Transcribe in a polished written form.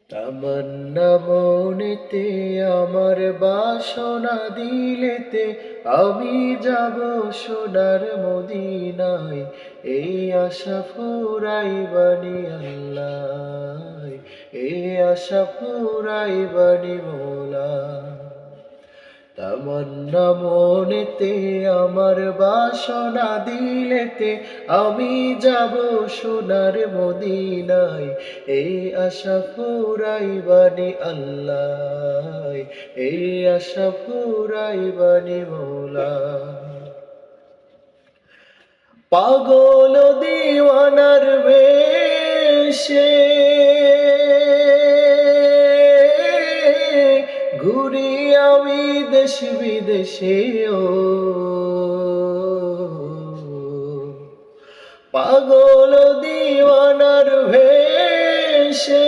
তামান্না মনেতে আমার বাসনা দিলেতে আমি যাব সোনার মদিনায়। এই আশা ফুরাইবানি আল্লাহ, এই আশা ফুরাইবানি মৌলা। তামান্না মনেতে আমার বাসনা দিলেতে আমি যাব সোনার মদিনায়। এই আশা ফুরাইবানি আল্লাহ, এই আশা ফুরাইবানি মৌলা। পাগল দিওয়ানার বেশে ঘুরি আমি দেশ বিদেশে, ও পাগল দিওয়ানার ভেষে।